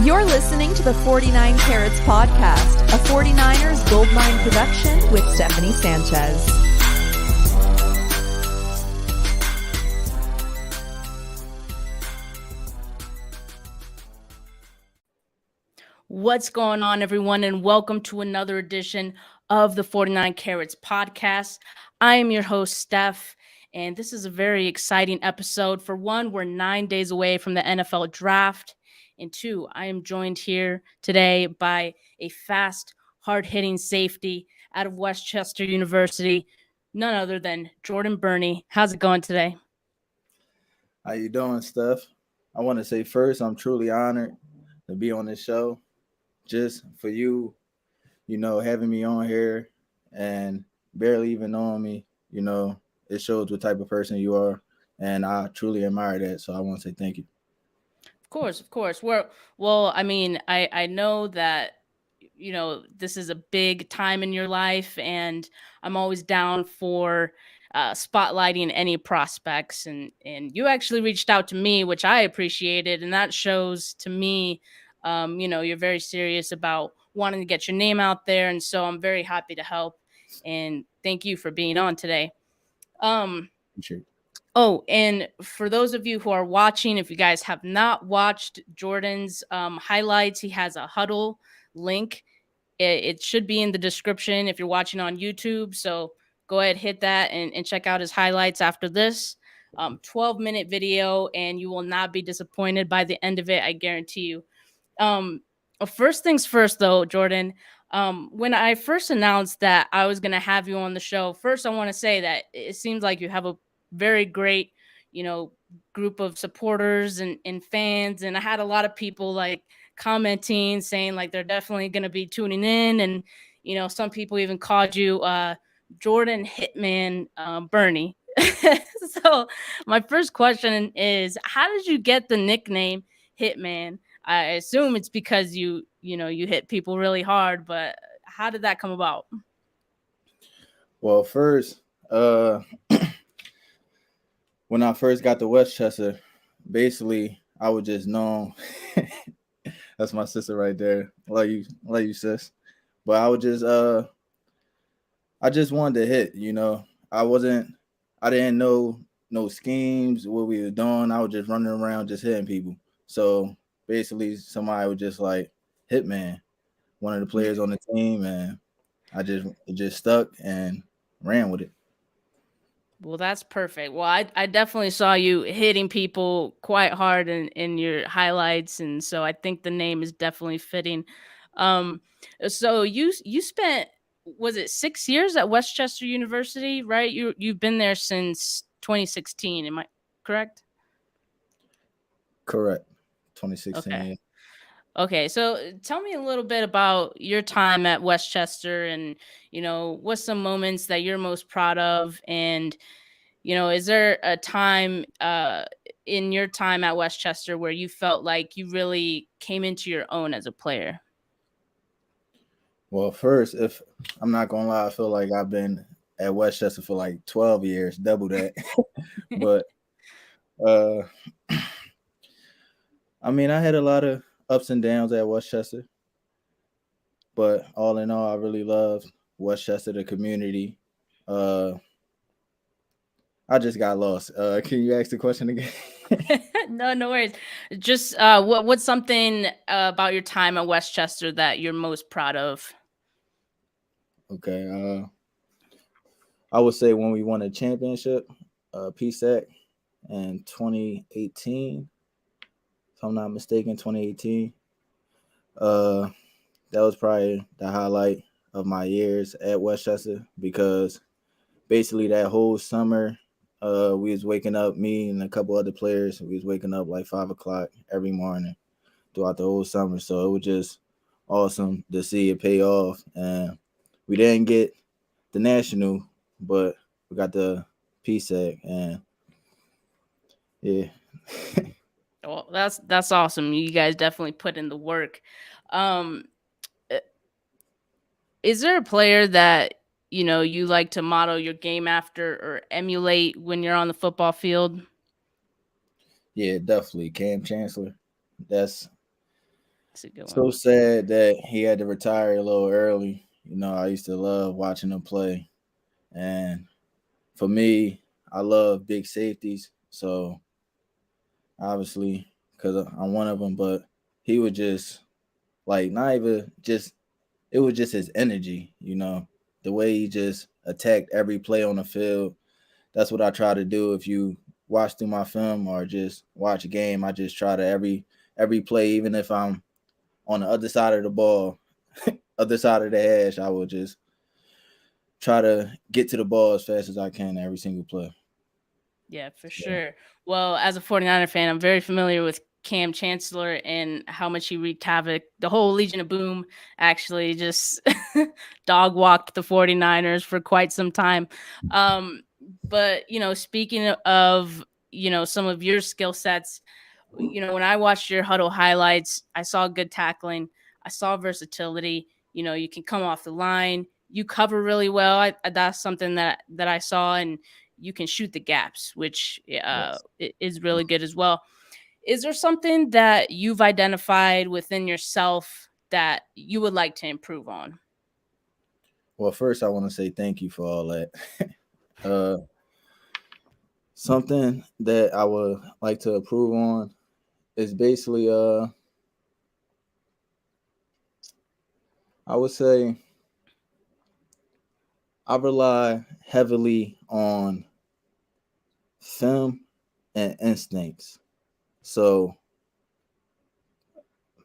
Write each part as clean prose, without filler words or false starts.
You're listening to the 49 Carats podcast, a 49ers Goldmine production with Stephanie Sanchez. What's going on, everyone, and welcome to another edition of the 49 Carats podcast. I am your host, Steph, and this is a very exciting episode. For one, we're 9 days away from the NFL draft, and two, I am joined here today by a fast, hard-hitting safety out of Westchester University, none other than Jordan Burney. How's it going today? How you doing, Steph? I want to say first, I'm truly honored to be on this show. Just for you, having me on here and barely even knowing me, it shows what type of person you are. And I truly admire that. So I want to say thank you. Of course. Well, I mean, I know that, this is a big time in your life, and I'm always down for spotlighting any prospects. And you actually reached out to me, which I appreciated. And that shows to me, you're very serious about wanting to get your name out there. And so I'm very happy to help. And thank you for being on today. Sure. Oh, and for those of you who are watching, if you guys have not watched Jordan's highlights, he has a huddle link. It should be in the description if you're watching on YouTube. So go ahead, hit that and check out his highlights after this. 12-minute video, and you will not be disappointed by the end of it. I guarantee you. First things first, though, Jordan. When I first announced that I was going to have you on the show, first I want to say that it seems like you have a very great, group of supporters and fans. And I had a lot of people like commenting, saying like they're definitely going to be tuning in. And, some people even called you Jordan Hitman Burney. So my first question is, how did you get the nickname Hitman? I assume it's because you hit people really hard, but how did that come about? Well, first, when I first got to Westchester, basically I was just known. That's my sister right there. Love you, sis. But I just wanted to hit. I didn't know no schemes, what we were doing. I was just running around, just hitting people. So basically, somebody was just like Hitman, one of the players on the team, and it just stuck and ran with it. Well, that's perfect. Well, I definitely saw you hitting people quite hard in your highlights, and so I think the name is definitely fitting. So you spent, was it 6 years at Westchester University, right? You've been there since 2016. Am I correct? Correct. 2016. Okay. Okay, so tell me a little bit about your time at Westchester, and what's some moments that you're most proud of, and is there a time in your time at Westchester where you felt like you really came into your own as a player? Well, first, if I'm not gonna lie, I feel like I've been at Westchester for like 12 years, double that. But I mean, I had a lot of ups and downs at Westchester, but all in all, I really love Westchester, the community. I just got lost. Can you ask the question again? No worries. Just what's something about your time at Westchester that you're most proud of? Okay. I would say when we won a championship, PSAC in 2018. If I'm not mistaken, 2018. That was probably the highlight of my years at Westchester, because basically that whole summer, we was waking up, me and a couple other players, we was waking up like 5 o'clock every morning throughout the whole summer. So it was just awesome to see it pay off. And we didn't get the national, but we got the PSAC, and yeah. Well, that's awesome. You guys definitely put in the work. Is there a player that you like to model your game after or emulate when you're on the football field? Yeah, definitely Cam Chancellor. That's It's a good one. So sad that he had to retire a little early. I used to love watching him play. And for me, I love big safeties. So obviously, because I'm one of them, but he would just like not even just, it was just his energy, the way he just attacked every play on the field. That's what I try to do. If you watch through my film or just watch a game, I just try to every play, even if I'm on the other side of the ball, other side of the hash, I will just try to get to the ball as fast as I can every single play. Yeah, for Yeah. sure. Well, as a 49er fan, I'm very familiar with Cam Chancellor and how much he wreaked havoc. The whole Legion of Boom actually just dog walked the 49ers for quite some time. Um, but, speaking of, some of your skill sets, when I watched your huddle highlights, I saw good tackling. I saw versatility. You can come off the line. You cover really well. That's something that I saw, and you can shoot the gaps, which Yes. is really good as well. Is there something that you've identified within yourself that you would like to improve on? Well, first I want to say thank you for all that. uh, Something that I would like to improve on is basically, I would say I rely heavily on film and instincts. So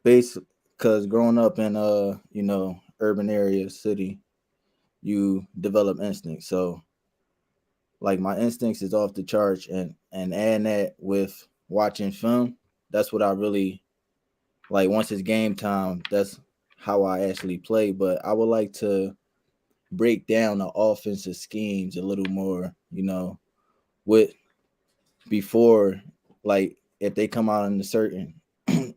basically, because growing up in urban areas, city, you develop instincts. So like my instincts is off the charts, and adding that with watching film, that's what I really like. Once it's game time, that's how I actually play. But I would like to break down the offensive schemes a little more, with before, like if they come out in a certain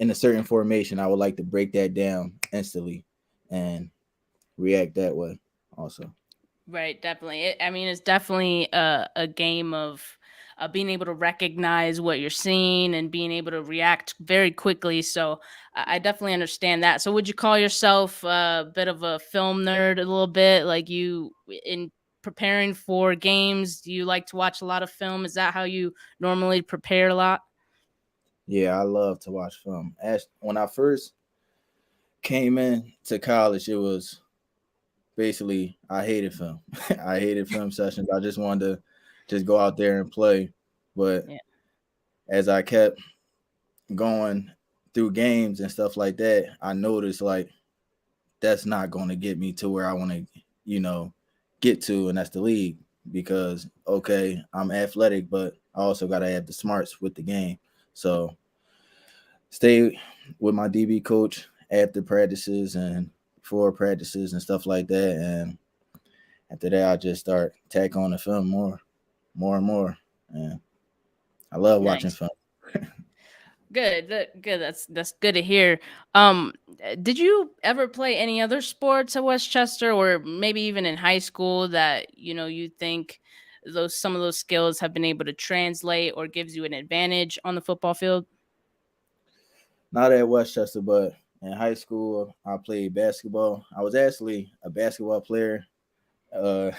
in a certain formation, I would like to break that down instantly and react that way also. Right, definitely. I mean, it's definitely a game of being able to recognize what you're seeing and being able to react very quickly. So I definitely understand that. So would you call yourself a bit of a film nerd a little bit? Like you in preparing for games, do you like to watch a lot of film? Is that how you normally prepare a lot? Yeah, I love to watch film. As when I first came in to college, it was basically I hated film. I hated film sessions. I just wanted to just go out there and play. But Yeah. as I kept going through games and stuff like that, I noticed like that's not going to get me to where I want to, get to, and that's the league. Because okay, I'm athletic, but I also got to have the smarts with the game. So stay with my DB coach after practices and before practices and stuff like that, and after that, I just start tack on the film more and more. And I love watching Nice. film. Good, good. That's good to hear. Did you ever play any other sports at Westchester, or maybe even in high school that you think those some of those skills have been able to translate or gives you an advantage on the football field? Not at Westchester, but in high school, I played basketball. I was actually a basketball player. Uh,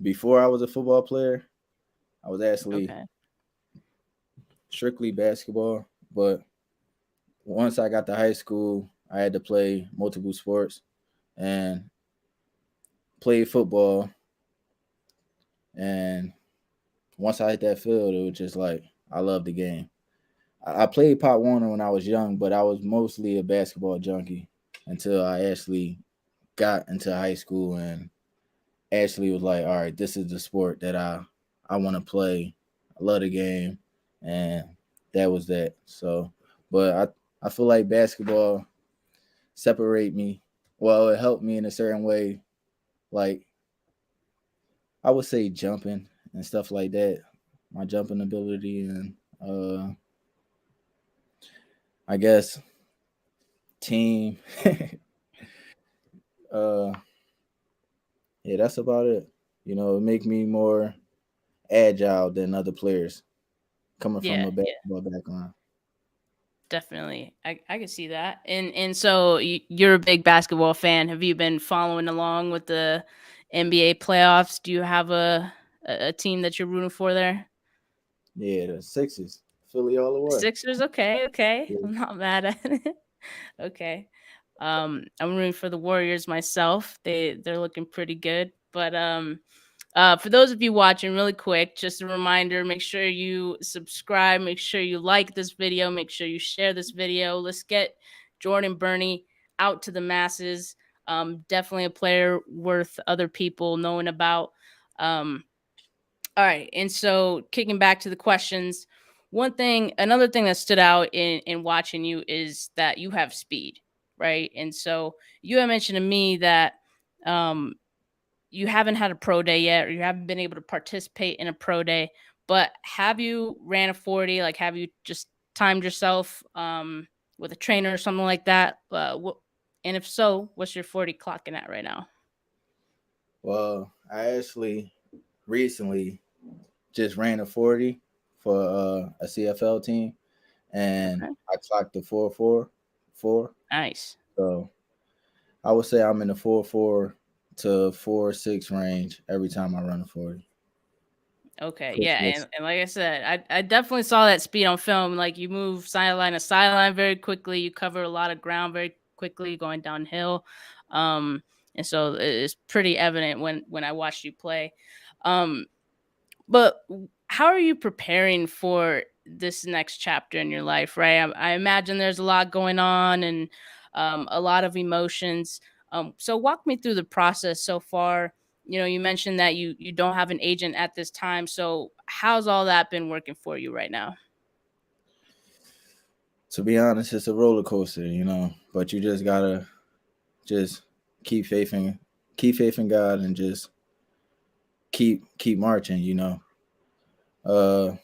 Before I was a football player, I was actually Okay. strictly basketball. But once I got to high school, I had to play multiple sports and play football. And once I hit that field, it was just like I love the game. I played Pop Warner when I was young, but I was mostly a basketball junkie until I actually got into high school and actually was like, all right, this is the sport that I want to play. I love the game, and that was that. So, but I feel like basketball separate me. Well, it helped me in a certain way, like I would say jumping and stuff like that. My jumping ability and I guess team. uh, yeah, that's about it. It make me more agile than other players coming from Yeah, a yeah. basketball background. Definitely. I can see that. And so you're a big basketball fan. Have you been following along with the NBA playoffs? Do you have a team that you're rooting for there? Yeah, the Sixers, Philly all the way. Sixers, okay, okay. Yeah. I'm not mad at it. Okay. I'm rooting for the Warriors myself. They're looking pretty good. But for those of you watching, really quick, just a reminder, make sure you subscribe, make sure you like this video, make sure you share this video. Let's get Jordan Burney out to the masses. Definitely a player worth other people knowing about. Um, all right. And so kicking back to the questions, another thing that stood out in watching you is that you have speed, right? And so you had mentioned to me that um, you haven't had a pro day yet, or you haven't been able to participate in a pro day, but have you ran a 40? Like, have you just timed yourself with a trainer or something like that? And if so, what's your 40 clocking at right now? Well, I actually recently just ran a 40 for a CFL team, and Okay. I clocked the 4.44. Nice. So I would say I'm in the 4.4 to 4.6 range every time I run a 40. Okay, Push yeah, this. and like I said, I definitely saw that speed on film. Like you move sideline to sideline very quickly. You cover a lot of ground very quickly going downhill, um, and so it's pretty evident when I watched you play. Um, but how are you preparing for this next chapter in your life, right? I imagine there's a lot going on and a lot of emotions. So walk me through the process so far. You know, you mentioned that you don't have an agent at this time. So how's all that been working for you right now? To be honest, it's a roller coaster, but you just gotta just keep keep faith in God, and just keep marching. Uh,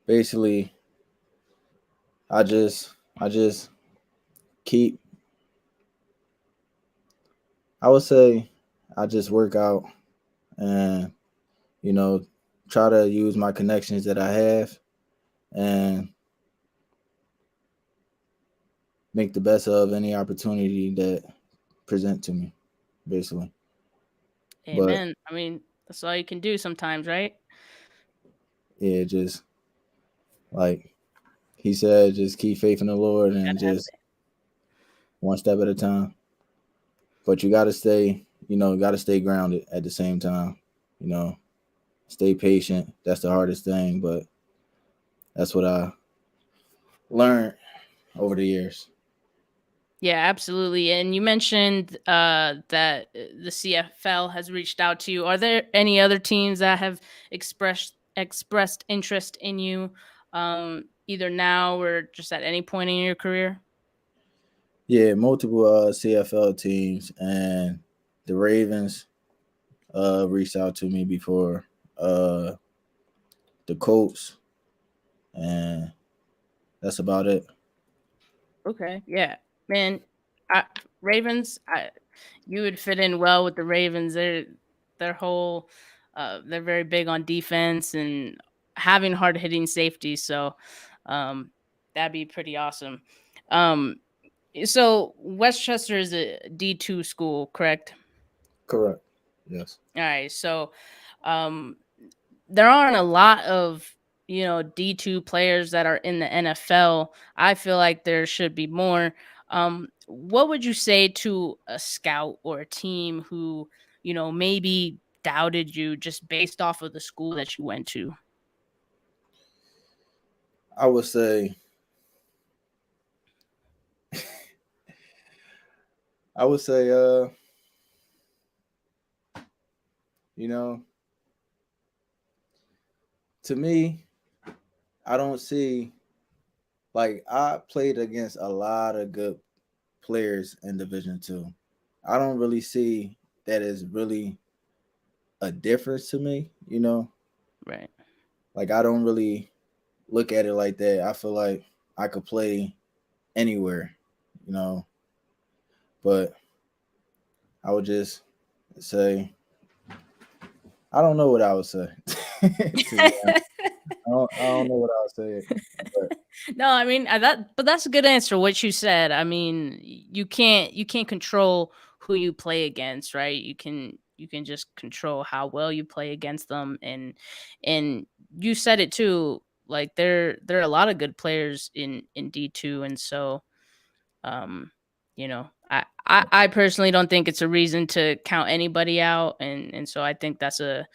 Basically, I just keep. I would say I just work out and you know try to use my connections that I have and make the best of any opportunity that present to me, basically. But Amen. I mean, that's all you can do sometimes, right? yeah, just like he said, just keep faith in the Lord and Gotta have just one step at a time. But you gotta stay grounded at the same time. You know, stay patient. That's the hardest thing, but that's what I learned over the years. Yeah, absolutely. And you mentioned that the CFL has reached out to you. Are there any other teams that have expressed interest in you, either now or just at any point in your career? Yeah, multiple CFL teams and the Ravens reached out to me before. The Colts, and that's about it. Okay, yeah, man. Ravens, you would fit in well with the Ravens. Their whole, they're very big on defense and having hard hitting safety. So, um, that'd be pretty awesome. Um, so Westchester is a D2 school, correct? Correct. Yes. All right. So, um, there aren't a lot of D2 players that are in the NFL. I feel like there should be more. What would you say to a scout or a team who maybe doubted you just based off of the school that you went to? I would say I would say you know, to me, I don't see, like, I played against a lot of good players in Division 2. I don't really see that as really a difference to me. Right. Like, I don't really look at it like that. I feel like I could play anywhere. But I would just say I don't know what I would say. To be honest. I don't know what I'll say. But No, I mean but that's a good answer. What you said. I mean, you can't control who you play against, right? You can just control how well you play against them, and you said it too. Like there are a lot of good players in D2, and so um, I personally don't think it's a reason to count anybody out, and so I think that's a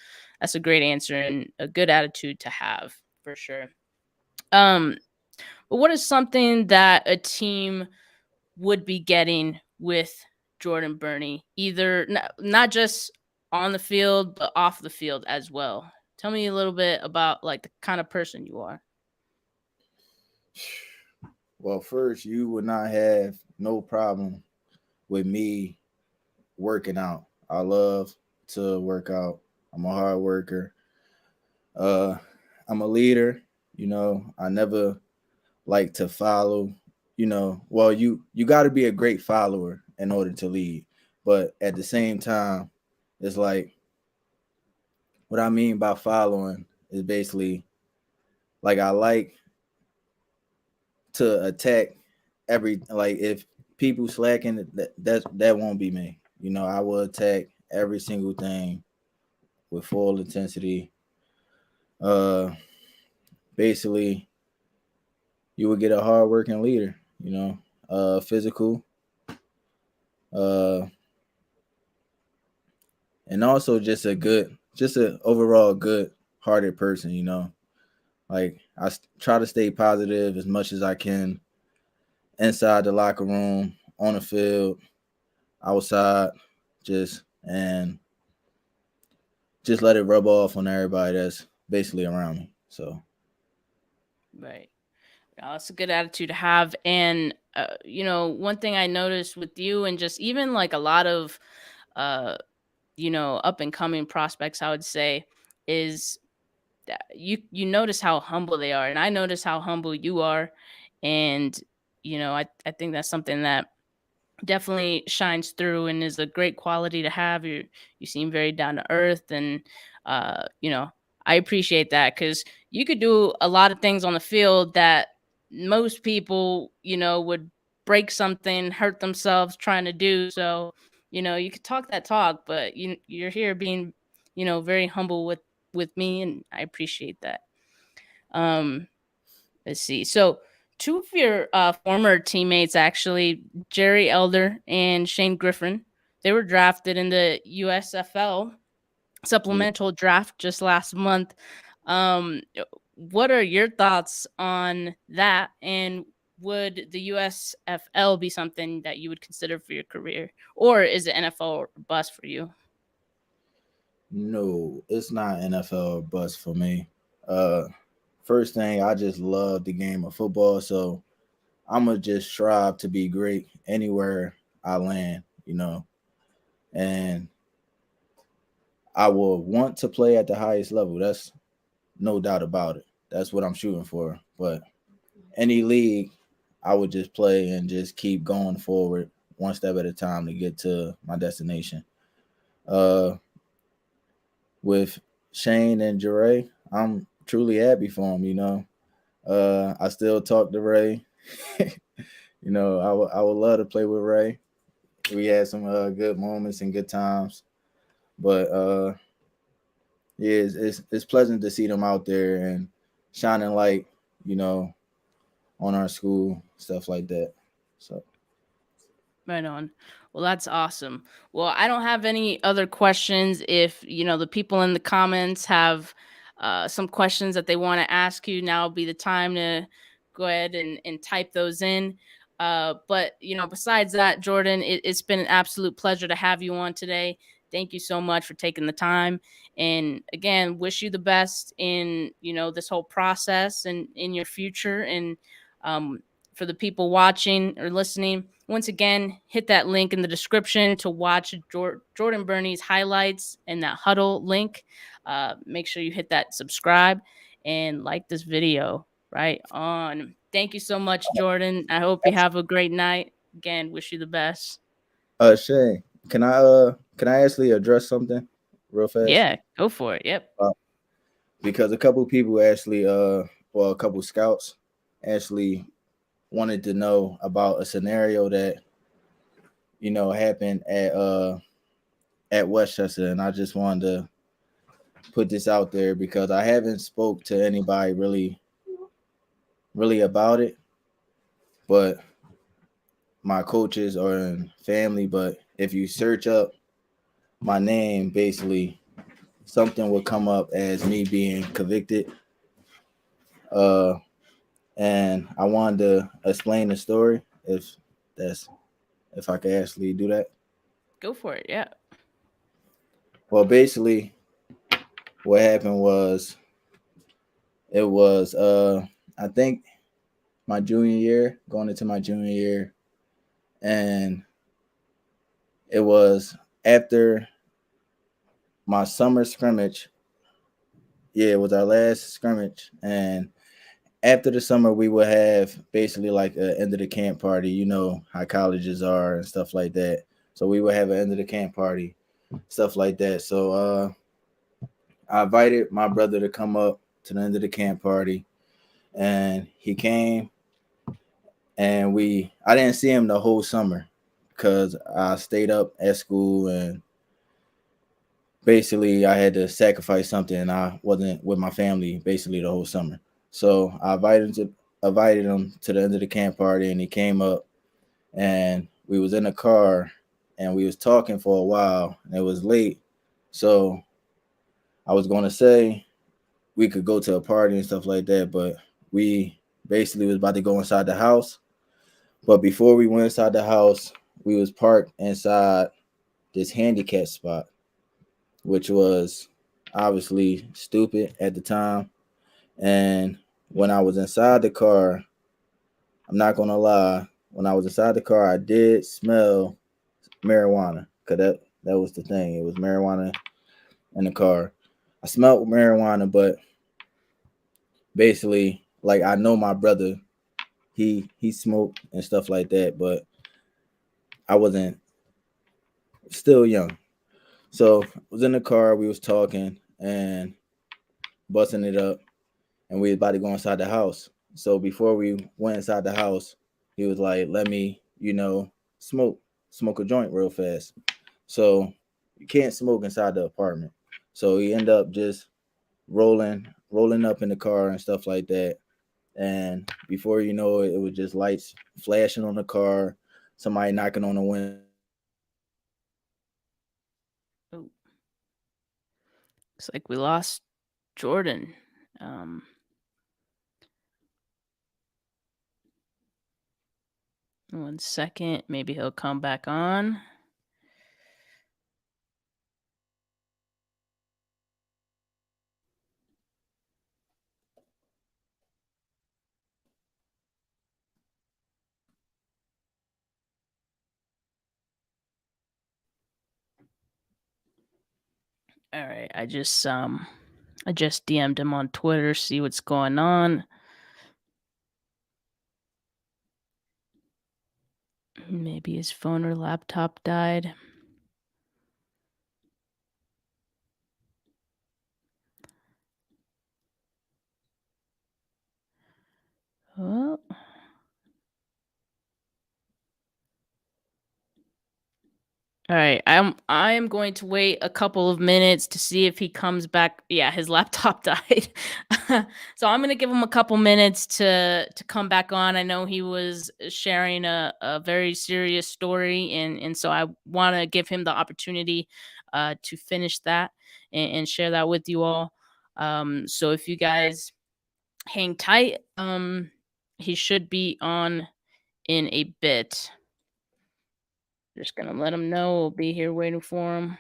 great answer and a good attitude to have for sure. Um, but what is something that a team would be getting with Jordan Burney, either not just on the field but off the field as well? Tell me a little bit about like the kind of person you are. well, first, you would not have no problem with me working out. I love to work out. I'm a hard worker. Uh, I'm a leader. I never like to follow. Well, you got to be a great follower in order to lead, but at the same time, it's like what I mean by following is basically like I like to attack like if people slacking, that won't be me. I will attack every single thing with full intensity. Uh, Basically, you will get a hardworking leader. Physical, uh, and also just an overall good-hearted person. Like try to stay positive as much as I can inside the locker room, on the field, outside, and just let it rub off on everybody that's basically around me. So, Right. That's a good attitude to have. And, one thing I noticed with you and just even like a lot of, uh, up and coming prospects, I would say, is that you notice how humble they are. And I notice how humble you are. And, I think that's something that definitely shines through and is a great quality to have. You seem very down to earth, and I appreciate that because you could do a lot of things on the field that most people would break something, hurt themselves trying to do. So you could talk that talk, but you're here being very humble with me, and I appreciate that. Um, Let's see. So, two of your former teammates, actually, Jerry Elder and Shane Griffin, they were drafted in the USFL yeah. supplemental draft just last month. Um, what are your thoughts on that? And would the USFL be something that you would consider for your career, or is it NFL or bust for you? No, it's not NFL or bust for me. Uh, First thing, I just love the game of football, so I'm gonna just strive to be great anywhere I land, and I will want to play at the highest level. That's no doubt about it. That's what I'm shooting for. But any league, I would just play and just keep going forward one step at a time to get to my destination. Uh, with Shane and Jure, I'm truly happy for him. I still talk to Ray. I would love to play with Ray. We had some good moments and good times, but yeah, it's pleasant to see them out there and shining light, you know, on our school, stuff like that. So Right on. Well, that's awesome. Well, I don't have any other questions. If the people in the comments have some questions that they want to ask you, now would be the time to go ahead and type those in. But besides that, Jordan, it's been an absolute pleasure to have you on today. Thank you so much for taking the time. And again, wish you the best in this whole process and in your future. And for the people watching or listening, once again, hit that link in the description to watch Jordan Burney's highlights and that huddle link. Make sure you hit that subscribe and like this video. Right on. Thank you so much, Jordan. I hope you have a great night. Again, wish you the best. Shay, can I actually address something real fast? Yeah, go for it. Yep. Uh, because a couple people actually, well, a couple scouts actually wanted to know about a scenario that happened at Westchester, and I just wanted to put this out there because I haven't spoke to anybody really about it, but my coaches or in family. But if you search up my name, basically something will come up as me being convicted. Uh, and I wanted to explain the story that's if I could actually do that. Go for it. Yeah. Well, basically, what happened was it was I think my junior year, going into my junior year, and it was after my summer scrimmage. Yeah, it was our last scrimmage, and after the summer we would have basically like an end of the camp party. You know how colleges are and stuff like that. So we would have an end of the camp party, stuff like that. So I invited my brother to come up to the end of the camp party, and he came, and I didn't see him the whole summer because I stayed up at school, and basically I had to sacrifice something, and I wasn't with my family basically the whole summer. So I invited him to the end of the camp party, and he came up, and we was in the car, and we was talking for a while, and it was late. So I was going to say we could go to a party and stuff like that, but we basically was about to go inside the house. But before we went inside the house, we was parked inside this handicap spot, which was obviously stupid at the time. And when I was inside the car, I'm not gonna lie, when I was inside the car, I did smell marijuana, because that was the thing. It was marijuana in the car. I smelled marijuana, but basically, like, I know my brother, he smoked and stuff like that, but I wasn't, still young. So I was in the car, we was talking and busting it up, and we was about to go inside the house. So before we went inside the house, he was like, "Let me, smoke a joint real fast." So you can't smoke inside the apartment. So he ended up just rolling up in the car and stuff like that. And before you know it, it was just lights flashing on the car, somebody knocking on the window. Oh, looks like we lost Jordan. Um, 1 second. Maybe he'll come back on. All right. I just DM'd him on Twitter, see what's going on. Maybe his phone or laptop died. Well, all right. I am going to wait a couple of minutes to see if he comes back. Yeah, his laptop died. So I'm gonna give him a couple minutes to come back on. I know he was sharing a very serious story, and so I want to give him the opportunity to finish that and share that with you all. So if you guys hang tight, he should be on in a bit. Just gonna let him know we'll be here waiting for him.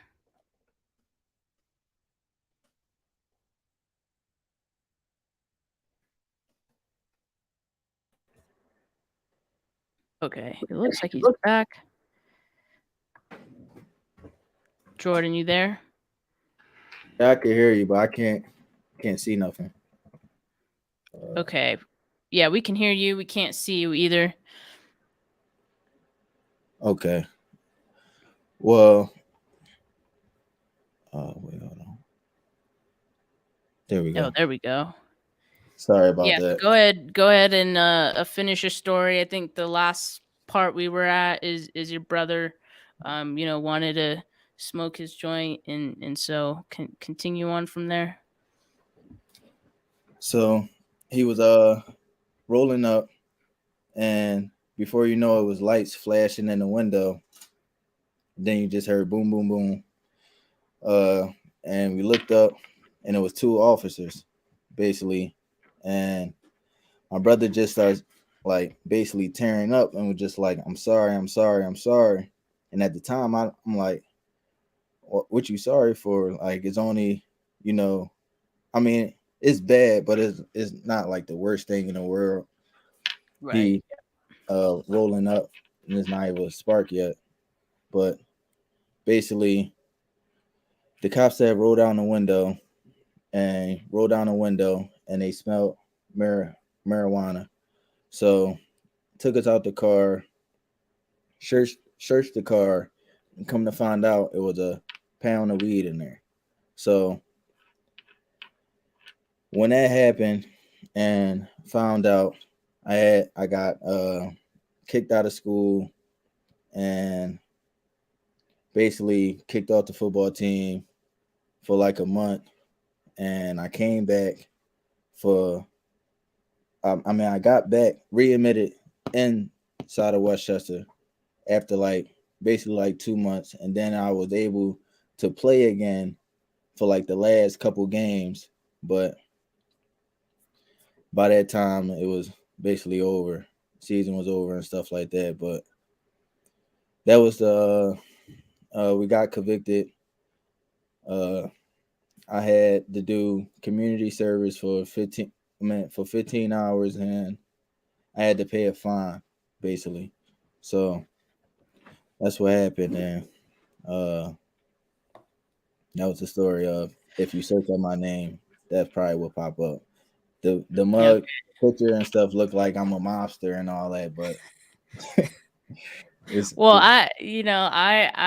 Okay, it looks like he's back. Jordan, you there? I can hear you, but I can't see nothing. Okay. Yeah, we can hear you. We can't see you either. Okay. Well, wait, hold on. There we Oh, go. there we go. Sorry about Yeah, so that. go ahead and finish your story. I think the last part we were at is your brother, wanted to smoke his joint, and so continue on from there. So he was rolling up, and before you know it, was lights flashing in the window. Then you just heard boom, boom, boom. And we looked up, and it was two officers, basically, and my brother just starts like basically tearing up and was just like, "I'm sorry, I'm sorry, I'm sorry." And at the time, I'm like, "What you sorry for? Like, it's only, you know, I mean, it's bad, but it's not like the worst thing in the world." Right. He rolling up, and it's not even a spark yet, but basically, the cops had rolled down the window and they smelled marijuana. So took us out the car, searched the car, and come to find out it was a pound of weed in there. So when that happened and found out, I got kicked out of school and basically kicked off the football team for like a month, and I came back for I got back readmitted inside of Westchester after like basically like 2 months, and then I was able to play again for like the last couple games, but by that time it was basically over. Season was over and stuff like that. But that was the we got convicted. I had to do community service for 15 hours, and I had to pay a fine basically. So that's what happened, and uh, that was the story of, if you search up my name, that probably will pop up. The Yeah. mug picture and stuff look like I'm a mobster and all that, but it's Well, I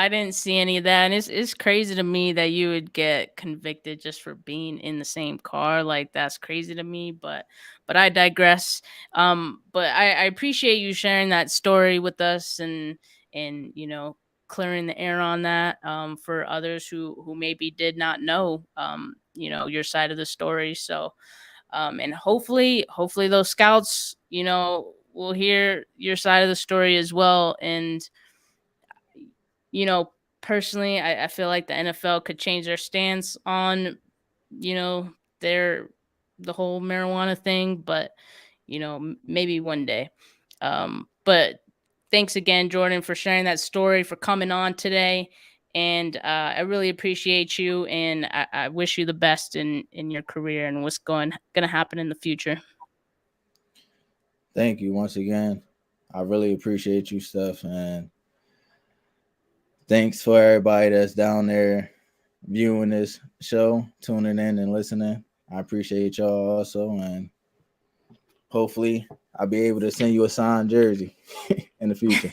didn't see any of that, and it's crazy to me that you would get convicted just for being in the same car. Like, that's crazy to me, but I digress. But I appreciate you sharing that story with us, and clearing the air on that, for others who maybe did not know, your side of the story. So, and hopefully those scouts, will hear your side of the story as well. And you know, personally, I feel like the NFL could change their stance on, you know, their the whole marijuana thing, but maybe one day. But thanks again, Jordan, for sharing that story, for coming on today, and I really appreciate you, and I wish you the best in your career and what's gonna happen in the future. thank you once again. I really appreciate you, Steph, and thanks for everybody that's down there viewing this show, tuning in and listening. I appreciate y'all also, and hopefully I'll be able to send you a signed jersey in the future.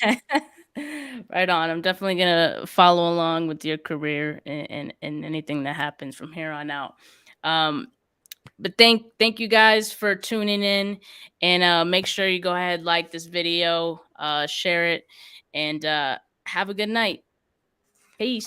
Right on. I'm definitely gonna follow along with your career, and anything that happens from here on out. Um, but thank you guys for tuning in, and make sure you go ahead, like this video, share it, and have a good night. Peace.